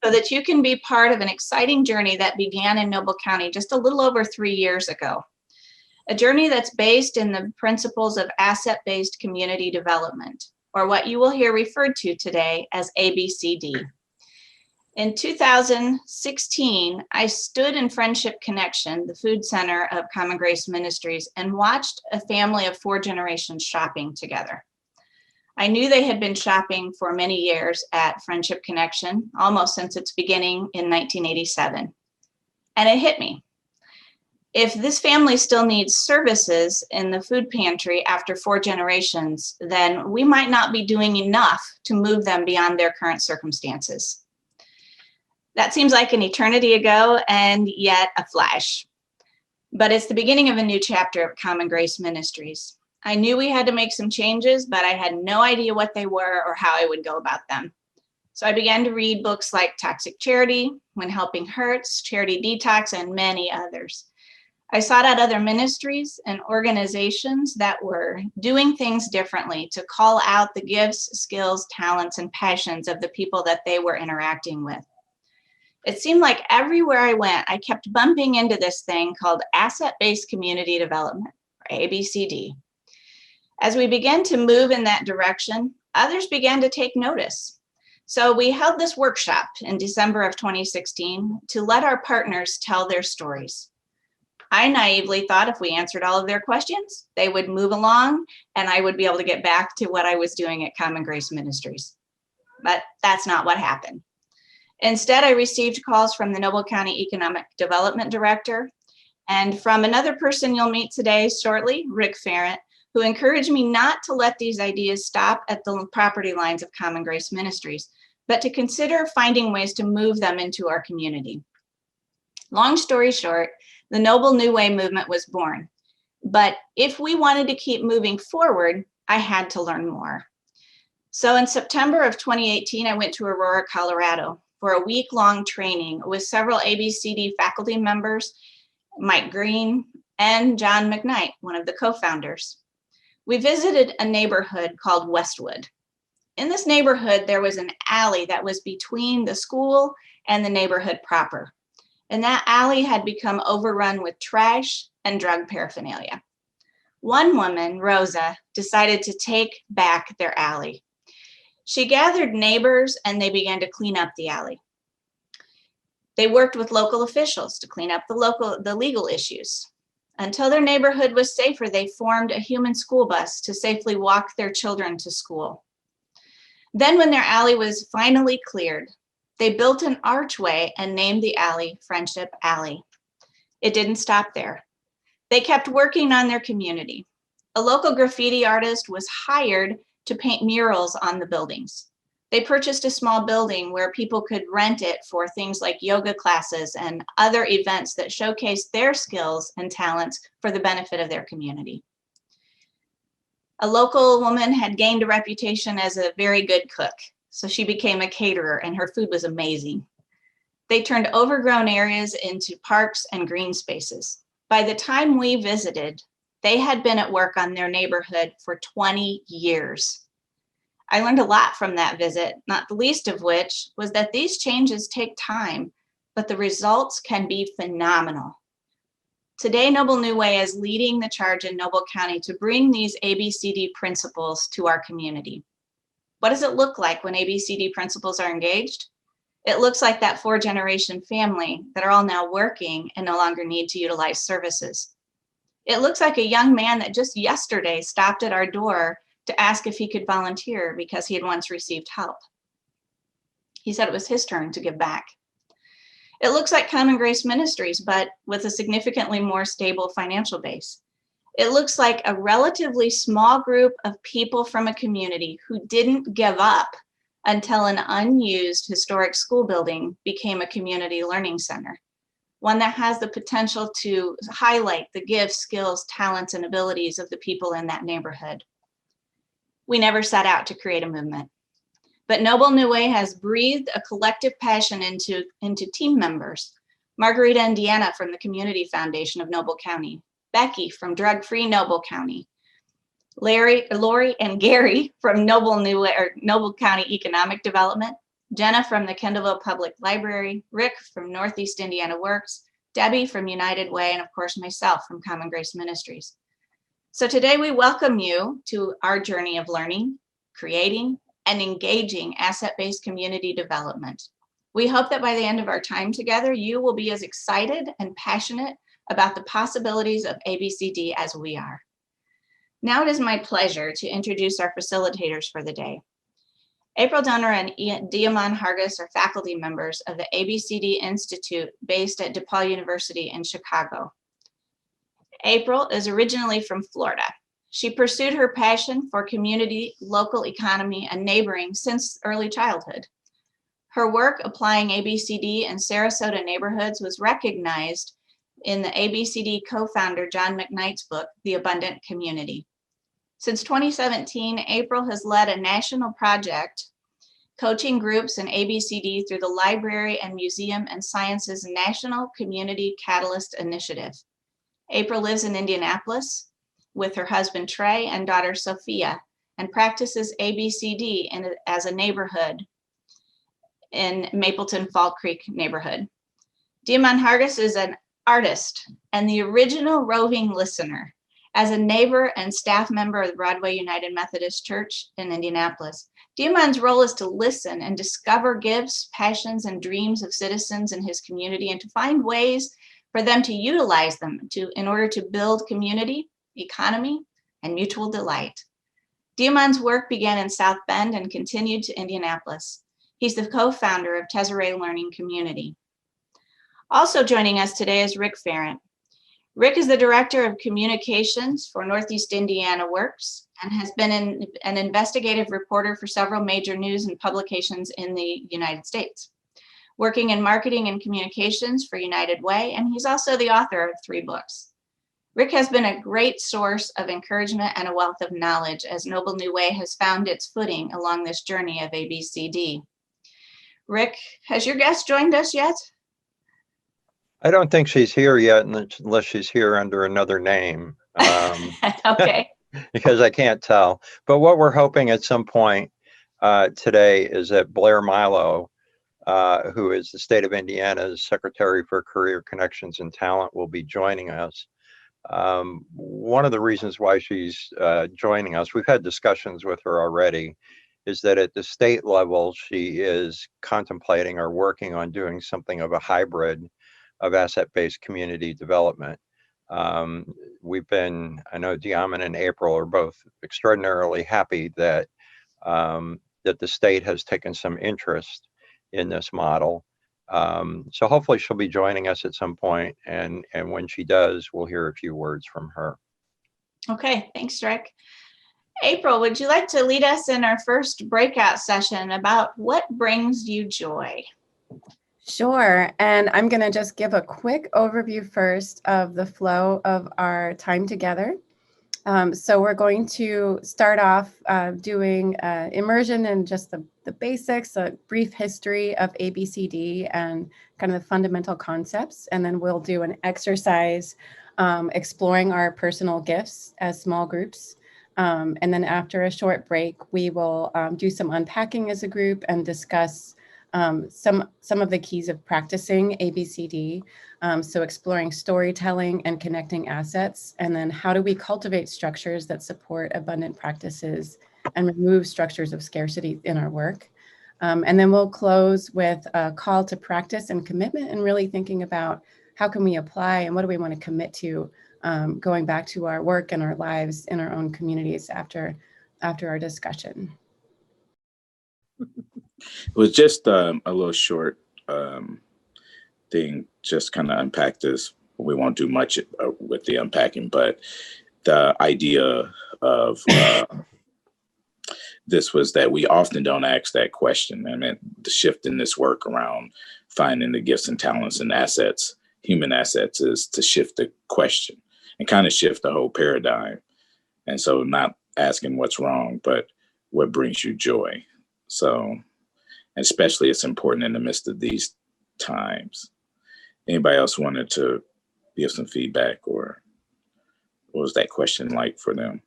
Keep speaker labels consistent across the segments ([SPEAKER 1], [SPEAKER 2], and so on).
[SPEAKER 1] so that you can be part of an exciting journey that began in Noble County just a little over 3 years ago. A journey that's based in the principles of asset-based community development, or what you will hear referred to today as ABCD. In 2016, I stood in Friendship Connection, the food center of Common Grace Ministries, and watched a family of 4 generations shopping together. I knew they had been shopping for many years at Friendship Connection, almost since its beginning in 1987. And it hit me. If this family still needs services in the food pantry after 4 generations, then we might not be doing enough to move them beyond their current circumstances. That seems like an eternity ago, and yet a flash. But it's the beginning of a new chapter of Common Grace Ministries. I knew we had to make some changes, but I had no idea what they were or how I would go about them. So I began to read books like Toxic Charity, When Helping Hurts, Charity Detox, and many others. I sought out other ministries and organizations that were doing things differently to call out the gifts, skills, talents, and passions of the people that they were interacting with. It seemed like everywhere I went, I kept bumping into this thing called Asset-Based Community Development, or ABCD. As we began to move in that direction, others began to take notice. So we held this workshop in December of 2016 to let our partners tell their stories. I naively thought if we answered all of their questions, they would move along and I would be able to get back to what I was doing at Common Grace Ministries. But that's not what happened. Instead, I received calls from the Noble County Economic Development Director and from another person you'll meet today shortly, Rick Ferrant, who encouraged me not to let these ideas stop at the property lines of Common Grace Ministries, but to consider finding ways to move them into our community. Long story short, the Noble New Way movement was born. But if we wanted to keep moving forward, I had to learn more. So in September of 2018, I went to Aurora, Colorado for a week-long training with several ABCD faculty members, Mike Green and John McKnight, one of the co-founders. We visited a neighborhood called Westwood. In this neighborhood, there was an alley that was between the school and the neighborhood proper. And that alley had become overrun with trash and drug paraphernalia. One woman, Rosa, decided to take back their alley. She gathered neighbors and they began to clean up the alley. They worked with local officials to clean up the legal issues. Until their neighborhood was safer, they formed a human school bus to safely walk their children to school. Then when their alley was finally cleared, they built an archway and named the alley Friendship Alley. It didn't stop there. They kept working on their community. A local graffiti artist was hired to paint murals on the buildings. They purchased a small building where people could rent it for things like yoga classes and other events that showcased their skills and talents for the benefit of their community. A local woman had gained a reputation as a very good cook, so she became a caterer and her food was amazing. They turned overgrown areas into parks and green spaces. By the time we visited, they had been at work on their neighborhood for 20 years. I learned a lot from that visit, not the least of which was that these changes take time, but the results can be phenomenal. Today, Noble New Way is leading the charge in Noble County to bring these ABCD principles to our community. What does it look like when ABCD principles are engaged? It looks like that 4-generation family that are all now working and no longer need to utilize services. It looks like a young man that just yesterday stopped at our door to ask if he could volunteer because he had once received help. He said it was his turn to give back. It looks like Common Grace Ministries, but with a significantly more stable financial base. It looks like a relatively small group of people from a community who didn't give up until an unused historic school building became a community learning center, one that has the potential to highlight the gifts, skills, talents, and abilities of the people in that neighborhood. We never set out to create a movement, but Noble New Way has breathed a collective passion into team members. Margarita and Deanna from the Community Foundation of Noble County, Becky from Drug Free Noble County, Lori and Gary from Noble County Economic Development, Jenna from the Kendallville Public Library, Rick from Northeast Indiana Works, Debbie from United Way, and of course myself from Common Grace Ministries. So today we welcome you to our journey of learning, creating, and engaging asset-based community development. We hope that by the end of our time together, you will be as excited and passionate about the possibilities of ABCD as we are. Now it is my pleasure to introduce our facilitators for the day. April Dunner and Diamond Hargis are faculty members of the ABCD Institute based at DePaul University in Chicago. April is originally from Florida. She pursued her passion for community, local economy, and neighboring since early childhood. Her work applying ABCD in Sarasota neighborhoods was recognized in the ABCD co-founder John McKnight's book, The Abundant Community. Since 2017, April has led a national project coaching groups in ABCD through the Library and Museum and Sciences National Community Catalyst Initiative. April lives in Indianapolis with her husband Trey and daughter Sophia and practices ABCD as a neighborhood in Mapleton Fall Creek neighborhood. Diamond Hargis is an artist and the original roving listener. As a neighbor and staff member of the Broadway United Methodist Church in Indianapolis, Diamond's role is to listen and discover gifts, passions, and dreams of citizens in his community and to find ways for them to utilize them in order to build community, economy, and mutual delight. Diamond's work began in South Bend and continued to Indianapolis. He's the co-founder of Tesoray Learning Community. Also joining us today is Rick Ferrant. Rick is the Director of Communications for Northeast Indiana Works and has been an investigative reporter for several major news and publications in the United States, working in marketing and communications for United Way, and he's also the author of 3 books. Rick has been a great source of encouragement and a wealth of knowledge as Noble New Way has found its footing along this journey of ABCD. Rick, has your guest joined us yet?
[SPEAKER 2] I don't think she's here yet unless she's here under another name.
[SPEAKER 1] Okay.
[SPEAKER 2] Because I can't tell. But what we're hoping at some point today is that Blair Milo, who is the state of Indiana's Secretary for Career Connections and Talent, will be joining us. One of the reasons why she's joining us, we've had discussions with her already, is that at the state level, she is contemplating or working on doing something of a hybrid of asset-based community development. We've been, I know Diamond and April are both extraordinarily happy that that the state has taken some interest in this model. So hopefully she'll be joining us at some point, and when she does, we'll hear a few words from her.
[SPEAKER 1] Okay, thanks, Rick. April, would you like to lead us in our first breakout session about what brings you joy?
[SPEAKER 3] Sure, and I'm going to just give a quick overview first of the flow of our time together. So we're going to start off doing immersion in just the basics, a brief history of ABCD and kind of the fundamental concepts, and then we'll do an exercise exploring our personal gifts as small groups. And then after a short break, we will do some unpacking as a group and discuss some of the keys of practicing ABCD. So exploring storytelling and connecting assets, and then how do we cultivate structures that support abundant practices and remove structures of scarcity in our work. And then we'll close with a call to practice and commitment, and really thinking about how can we apply and what do we want to commit to going back to our work and our lives in our own communities after our discussion.
[SPEAKER 4] It was just a little short thing, just kind of unpack this. We won't do much with the unpacking, but the idea of this was that we often don't ask that question. I mean, the shift in this work around finding the gifts and talents and assets, human assets, is to shift the question and kind of shift the whole paradigm. And so not asking what's wrong, but what brings you joy. So especially it's important in the midst of these times. Anybody else wanted to give some feedback, or what was that question like for them?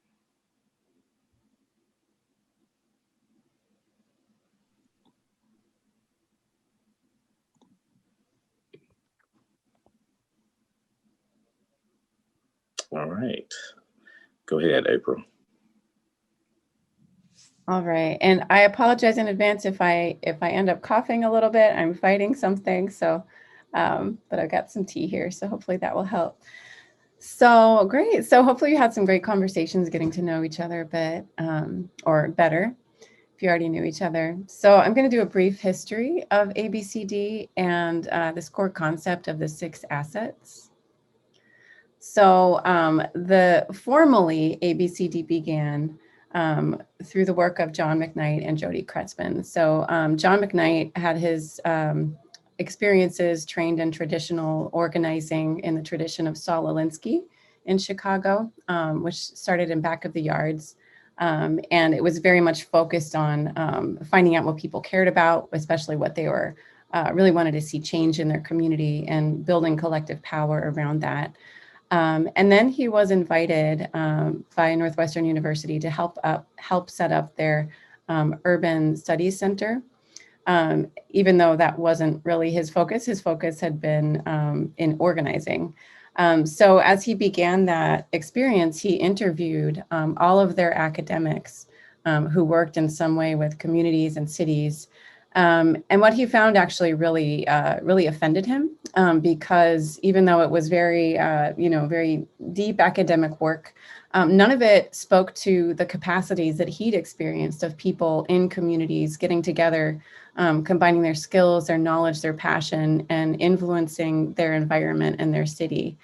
[SPEAKER 4] All right. Go ahead, April.
[SPEAKER 3] All right, and I apologize in advance if I end up coughing a little bit. I'm fighting something, so but I've got some tea here, so hopefully that will help. So great. So hopefully you had some great conversations, getting to know each other a bit, or better if you already knew each other. So I'm going to do a brief history of ABCD and this core concept of the 6 assets. So the formally ABCD began through the work of John McKnight and Jody Kretzmann. So John McKnight had his experiences trained in traditional organizing in the tradition of Saul Alinsky in Chicago, which started in Back of the Yards. And it was very much focused on finding out what people cared about, especially what they were really wanted to see change in their community and building collective power around that. And then he was invited by Northwestern University to help set up their Urban Studies Center. Even though that wasn't really his focus had been in organizing. So as he began that experience, he interviewed all of their academics who worked in some way with communities and cities. And what he found actually really offended him because even though it was very, very deep academic work, none of it spoke to the capacities that he'd experienced of people in communities getting together, combining their skills, their knowledge, their passion, and influencing their environment and their city.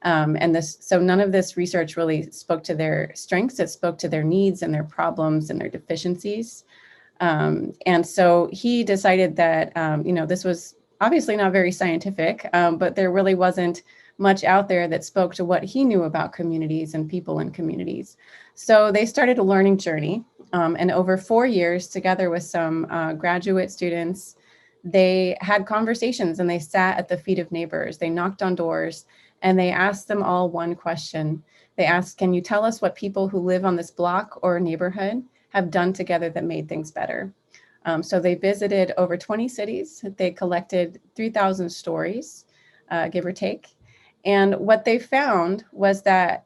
[SPEAKER 3] So none of this research really spoke to their strengths. It spoke to their needs and their problems and their deficiencies. And so he decided that, this was obviously not very scientific, but there really wasn't much out there that spoke to what he knew about communities and people in communities. So they started a learning journey, and over 4 years, together with some graduate students, they had conversations and they sat at the feet of neighbors. They knocked on doors and they asked them all one question. They asked, can you tell us what people who live on this block or neighborhood have done together that made things better? So they visited over 20 cities. They collected 3,000 stories, give or take. And what they found was that,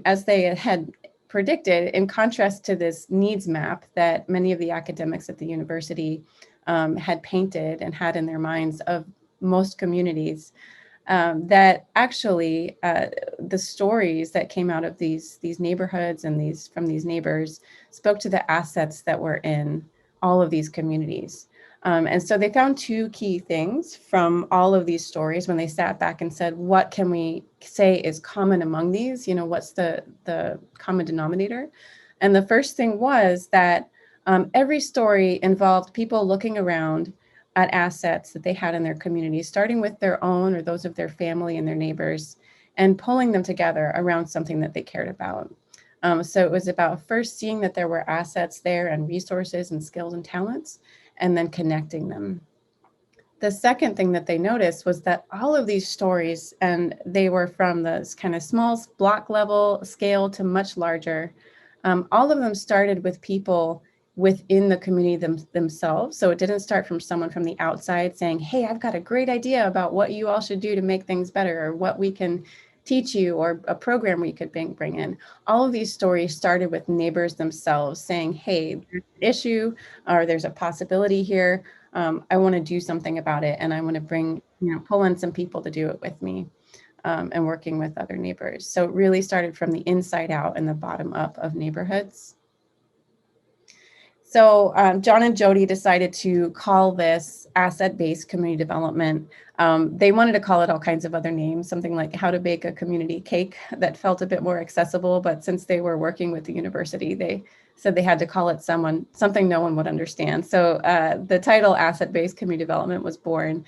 [SPEAKER 3] as they had predicted, in contrast to this needs map that many of the academics at the university had painted and had in their minds of most communities, that actually the stories that came out of these neighborhoods and from these neighbors spoke to the assets that were in all of these communities. And so they found 2 key things from all of these stories when they sat back and said, what can we say is common among these? What's the common denominator? And the first thing was that every story involved people looking around at assets that they had in their community, starting with their own or those of their family and their neighbors, and pulling them together around something that they cared about. So it was about first seeing that there were assets there and resources and skills and talents, and then connecting them. The second thing that they noticed was that all of these stories, and they were from this kind of small block level scale to much larger, all of them started with people within the community themselves. So it didn't start from someone from the outside saying, hey, I've got a great idea about what you all should do to make things better, or what we can teach you, or a program we could bring in. All of these stories started with neighbors themselves saying, hey, there's an issue, or there's a possibility here. I want to do something about it. And I want to pull in some people to do it with me, and working with other neighbors. So it really started from the inside out and the bottom up of neighborhoods. So John and Jody decided to call this asset-based community development. They wanted to call it all kinds of other names, something like how to bake a community cake that felt a bit more accessible. But since they were working with the university, they said they had to call it something no one would understand. So the title asset-based community development was born.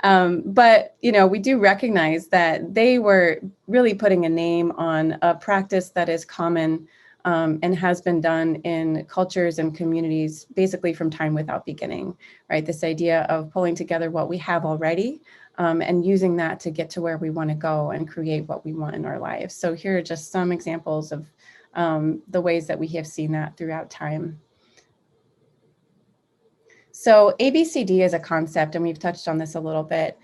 [SPEAKER 3] But we do recognize that they were really putting a name on a practice that is common and has been done in cultures and communities basically from time without beginning, right? This idea of pulling together what we have already and using that to get to where we want to go and create what we want in our lives. So here are just some examples of the ways that we have seen that throughout time. So ABCD is a concept, and we've touched on this a little bit.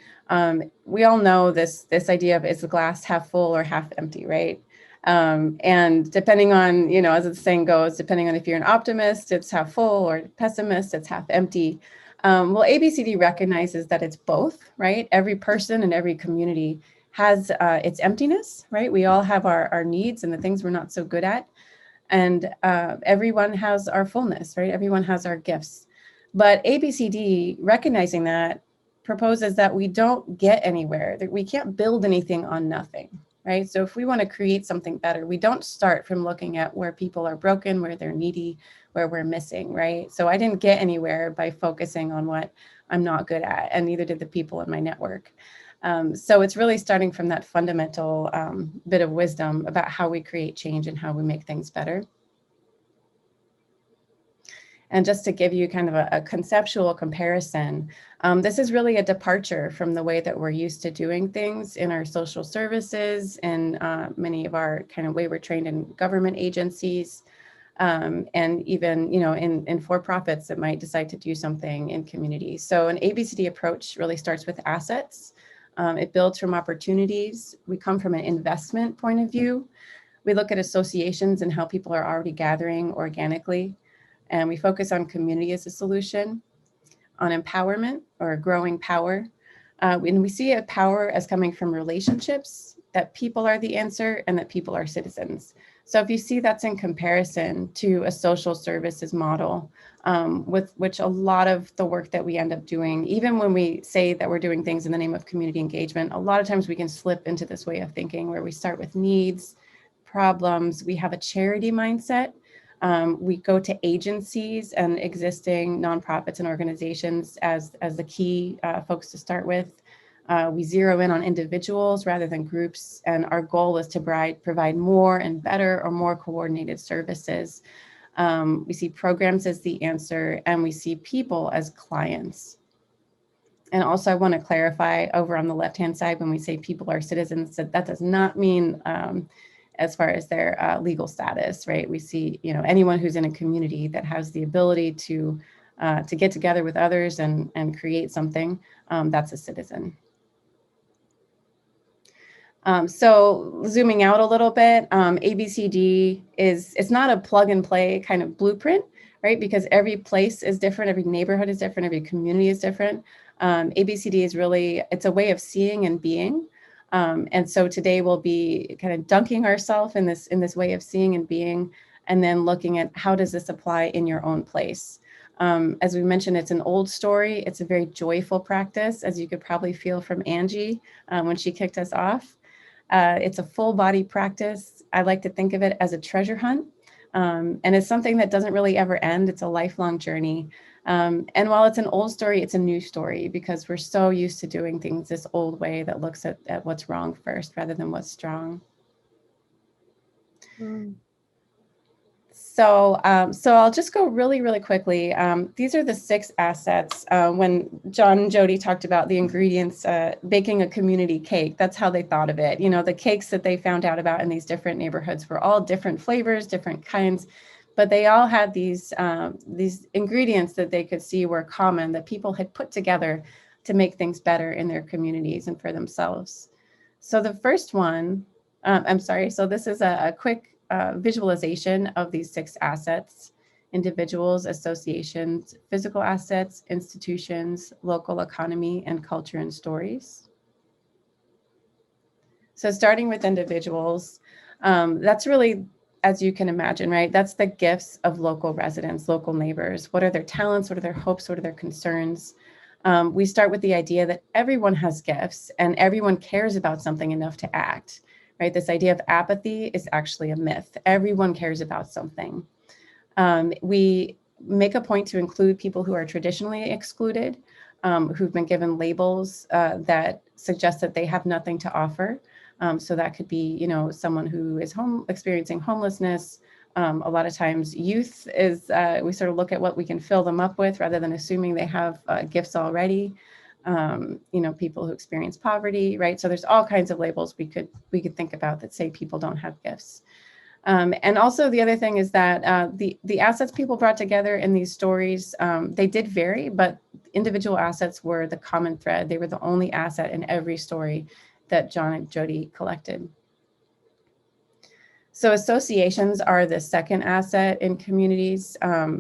[SPEAKER 3] We all know this idea of, is the glass half full or half empty, right? And depending on, you know, as the saying goes, depending on if you're an optimist, it's half full, or pessimist, it's half empty. Well, ABCD recognizes that it's both, right? Every person and every community has its emptiness, right? We all have our needs and the things we're not so good at. And everyone has our fullness, right? Everyone has our gifts. But ABCD, recognizing that, proposes that we don't get anywhere, that we can't build anything on nothing, right? So if we want to create something better, we don't start from looking at where people are broken, where they're needy, where we're missing, right? So I didn't get anywhere by focusing on what I'm not good at, and neither did the people in my network. So it's really starting from that fundamental bit of wisdom about how we create change and how we make things better. And just to give you kind of a conceptual comparison, this is really a departure from the way that we're used to doing things in our social services and many of our kind of way we're trained in government agencies, and even, you know, in for-profits that might decide to do something in communities. So an ABCD approach really starts with assets. It builds from opportunities. We come from an investment point of view. We look at associations and how people are already gathering organically. And we focus on community as a solution, on empowerment or growing power. And we see a power as coming from relationships, that people are the answer and that people are citizens. So if you see that's in comparison to a social services model, with which a lot of the work that we end up doing, even when we say that we're doing things in the name of community engagement, a lot of times we can slip into this way of thinking where we start with needs, problems, we have a charity mindset. We go to agencies and existing nonprofits and organizations as the key folks to start with. We zero in on individuals rather than groups, and our goal is to provide more and better or more coordinated services. We see programs as the answer, and we see people as clients. And also I want to clarify over on the left-hand side, when we say people are citizens, that does not mean as far as their legal status, right? We see, you know, anyone who's in a community that has the ability to get together with others and create something, that's a citizen. So zooming out a little bit, ABCD it's not a plug and play kind of blueprint, right? Because every place is different, every neighborhood is different, every community is different. ABCD is really, it's a way of seeing and being. And so today we'll be kind of dunking ourselves in this way of seeing and being, and then looking at how does this apply in your own place. As we mentioned, it's an old story. It's a very joyful practice, as you could probably feel from Angie when she kicked us off. It's a full body practice. I like to think of it as a treasure hunt. And it's something that doesn't really ever end. It's a lifelong journey. And while it's an old story, it's a new story because we're so used to doing things this old way that looks at what's wrong first rather than what's strong. So I'll just go really, really quickly. These are the 6 assets. When John and Jody talked about the ingredients, baking a community cake, that's how they thought of it. You know, the cakes that they found out about in these different neighborhoods were all different flavors, different kinds, but they all had these ingredients that they could see were common, that people had put together to make things better in their communities and for themselves. So the first one, so this is a quick visualization of these 6 assets: individuals, associations, physical assets, institutions, local economy, and culture and stories. So starting with individuals, that's really, as you can imagine, right? That's the gifts of local residents, local neighbors. What are their talents? What are their hopes? What are their concerns? We start with the idea that everyone has gifts and everyone cares about something enough to act. Right? This idea of apathy is actually a myth. Everyone cares about something. We make a point to include people who are traditionally excluded, who've been given labels that suggest that they have nothing to offer. So that could be, you know, someone who is experiencing homelessness. A lot of times youth is, we sort of look at what we can fill them up with rather than assuming they have gifts already. You know, people who experience poverty, right? So there's all kinds of labels we could think about that say people don't have gifts. And also the other thing is that the assets people brought together in these stories, they did vary, but individual assets were the common thread. They were the only asset in every story that John and Jody collected. So associations are the second asset in communities.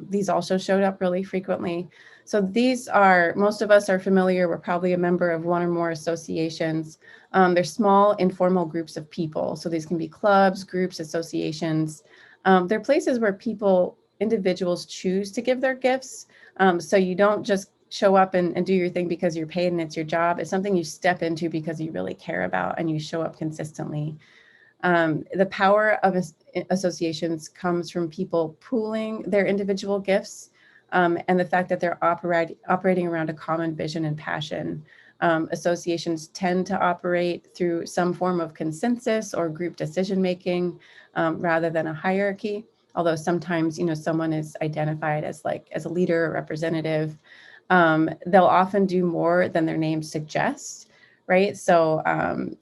[SPEAKER 3] These also showed up really frequently. So these are, most of us are familiar, we're probably a member of one or more associations. They're small informal groups of people. So these can be clubs, groups, associations. They're places where individuals choose to give their gifts. So you don't just show up and do your thing because you're paid and it's your job. It's something you step into because you really care about and you show up consistently. The power of associations comes from people pooling their individual gifts, and the fact that they're operating around a common vision and passion. Associations tend to operate through some form of consensus or group decision-making rather than a hierarchy. Although sometimes, someone is identified as a leader or representative, they'll often do more than their name suggests, right? So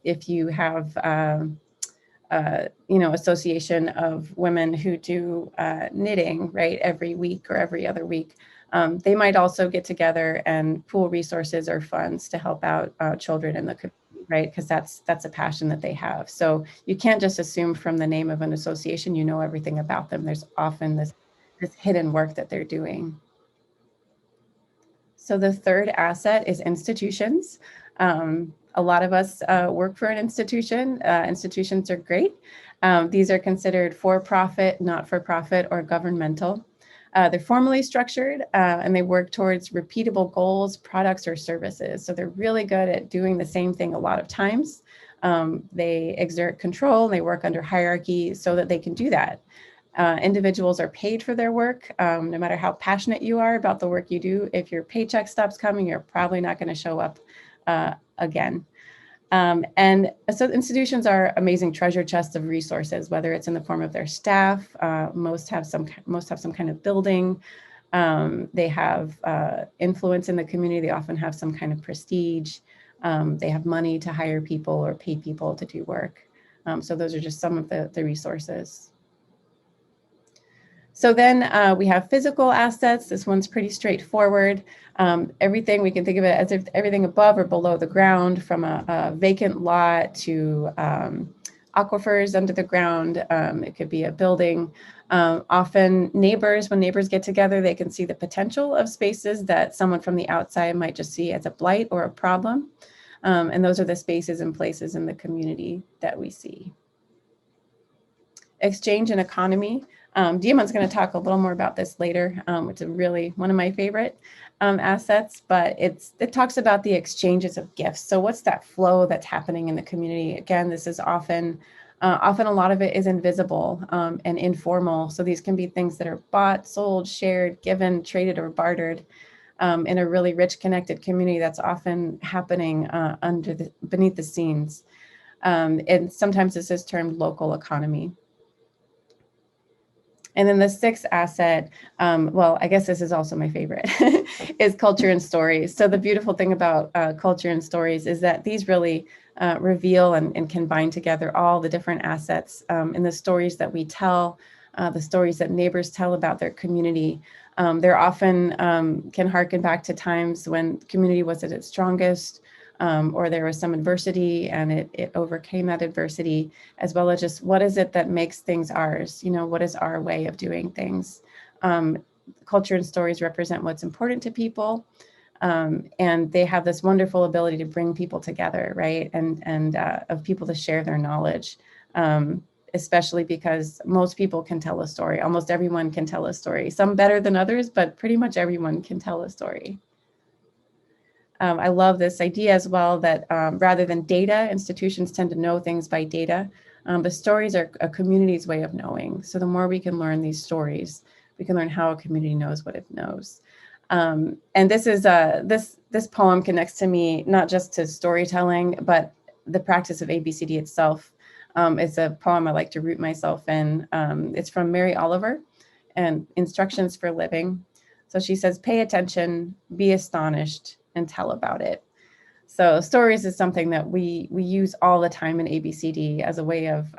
[SPEAKER 3] if you have association of women who do knitting, right, every week or every other week. They might also get together and pool resources or funds to help out children in the community, right? Because that's a passion that they have. So you can't just assume from the name of an association, you know everything about them. There's often this hidden work that they're doing. So the third asset is institutions. A lot of us work for an institution. Institutions are great. These are considered for-profit, not-for-profit, or governmental. They're formally structured and they work towards repeatable goals, products, or services. So they're really good at doing the same thing a lot of times. They exert control, they work under hierarchy so that they can do that. Individuals are paid for their work, no matter how passionate you are about the work you do. If your paycheck stops coming, you're probably not going to show up again. And so institutions are amazing treasure chests of resources, whether it's in the form of their staff. Most have some kind of building. They have influence in the community. They often have some kind of prestige. They have money to hire people or pay people to do work. So those are just some of the resources. So then we have physical assets. This one's pretty straightforward. Everything, we can think of it as if everything above or below the ground, from a vacant lot to aquifers under the ground. It could be a building. Often neighbors, when neighbors get together, they can see the potential of spaces that someone from the outside might just see as a blight or a problem. And those are the spaces and places in the community that we see. Exchange and economy. Diamond's going to talk a little more about this later. It's really one of my favorite assets, but it talks about the exchanges of gifts. So what's that flow that's happening in the community? Again, this is often a lot of it is invisible and informal. So these can be things that are bought, sold, shared, given, traded, or bartered in a really rich, connected community that's often happening beneath the scenes. And sometimes this is termed local economy. And then the sixth asset, well, I guess this is also my favorite, is culture and stories. So the beautiful thing about culture and stories is that these really reveal and can bind together all the different assets in the stories that we tell, the stories that neighbors tell about their community. They're often can harken back to times when community was at its strongest, or there was some adversity and it overcame that adversity, as well as just what is it that makes things ours? What is our way of doing things? Culture and stories represent what's important to people. And they have this wonderful ability to bring people together, right? And of people to share their knowledge, especially because most people can tell a story. Almost everyone can tell a story, some better than others, but pretty much everyone can tell a story. I love this idea as well that rather than data, institutions tend to know things by data. But stories are a community's way of knowing. So the more we can learn these stories, we can learn how a community knows what it knows. And this is this poem connects to me not just to storytelling, but the practice of ABCD itself. It's a poem I like to root myself in. It's from Mary Oliver and Instructions for Living. So she says, pay attention, be astonished, and tell about it. So stories is something that we use all the time in ABCD as a way of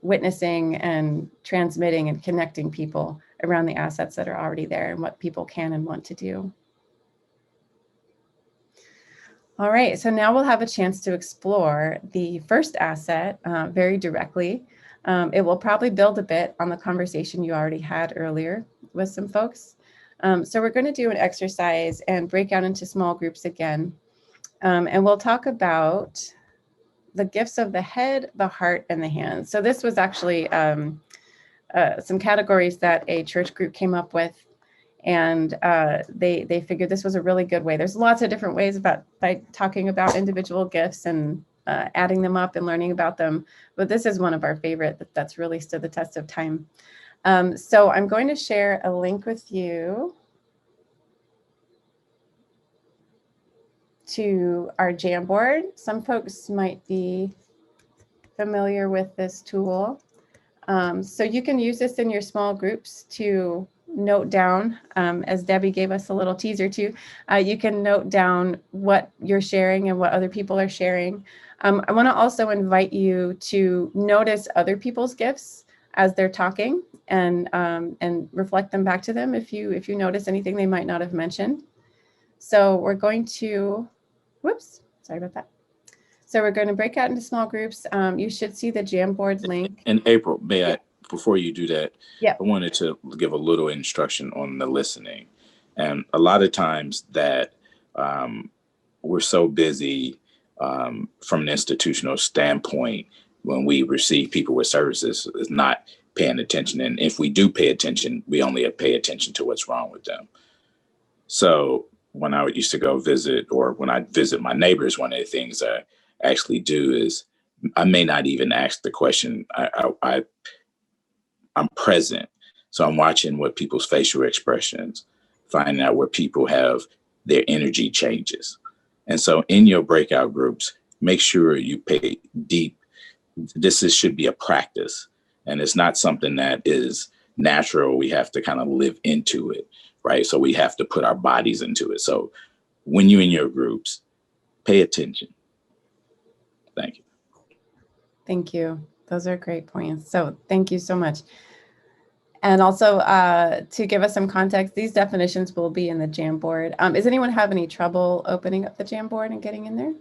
[SPEAKER 3] witnessing and transmitting and connecting people around the assets that are already there and what people can and want to do. All right, so now we'll have a chance to explore the first asset very directly. It will probably build a bit on the conversation you already had earlier with some folks. So we're going to do an exercise and break out into small groups again. And we'll talk about the gifts of the head, the heart, and the hands. So this was actually some categories that a church group came up with. And they figured this was a really good way. There's lots of different ways by talking about individual gifts and adding them up and learning about them. But this is one of our favorite that's really stood the test of time. So I'm going to share a link with you to our Jamboard. Some folks might be familiar with this tool. So you can use this in your small groups to note down, as Debbie gave us a little teaser too, you can note down what you're sharing and what other people are sharing. I want to also invite you to notice other people's gifts as they're talking and reflect them back to them if you notice anything they might not have mentioned. So we're going to, whoops, sorry about that. So we're going to break out into small groups. You should see the Jamboard link.
[SPEAKER 4] And April, may I, before you do that,
[SPEAKER 3] yeah.
[SPEAKER 4] I wanted to give a little instruction on the listening. And a lot of times that we're so busy from an institutional standpoint when we receive people with services is not paying attention. And if we do pay attention, we only pay attention to what's wrong with them. So when I used to go visit, or when I visit my neighbors, one of the things I actually do is I may not even ask the question. I'm present. So I'm watching what people's facial expressions, finding out where people have their energy changes. And so in your breakout groups, make sure you pay deep. Should be a practice, and it's not something that is natural. We have to kind of live into it, right? So we have to put our bodies into it. So when you're in your groups, pay attention. Thank you.
[SPEAKER 3] Thank you. Those are great points. So thank you so much. And also to give us some context, these definitions will be in the Jamboard. Does anyone have any trouble opening up the Jamboard and getting in there?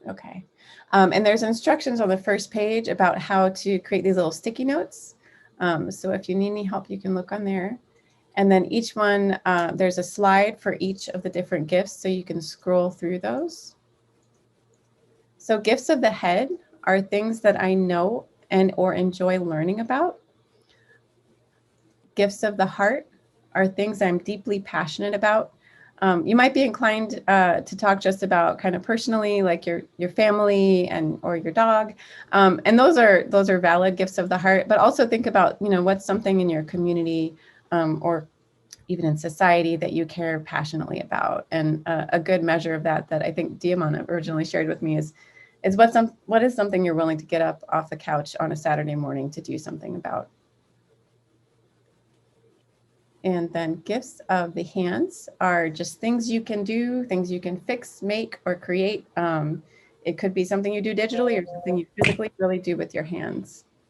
[SPEAKER 3] Okay. And there's instructions on the first page about how to create these little sticky notes. So if you need any help, you can look on there. And then each one, there's a slide for each of the different gifts, so you can scroll through those. So gifts of the head are things that I know and or enjoy learning about. Gifts of the heart are things I'm deeply passionate about. You might be inclined to talk just about kind of personally, like your family or your dog, and those are valid gifts of the heart. But also think about what's something in your community or even in society that you care passionately about. And a good measure of that I think Diamond originally shared with me is what is something you're willing to get up off the couch on a Saturday morning to do something about. And then gifts of the hands are just things you can do, things you can fix, make, or create. It could be something you do digitally or something you physically really do with your hands.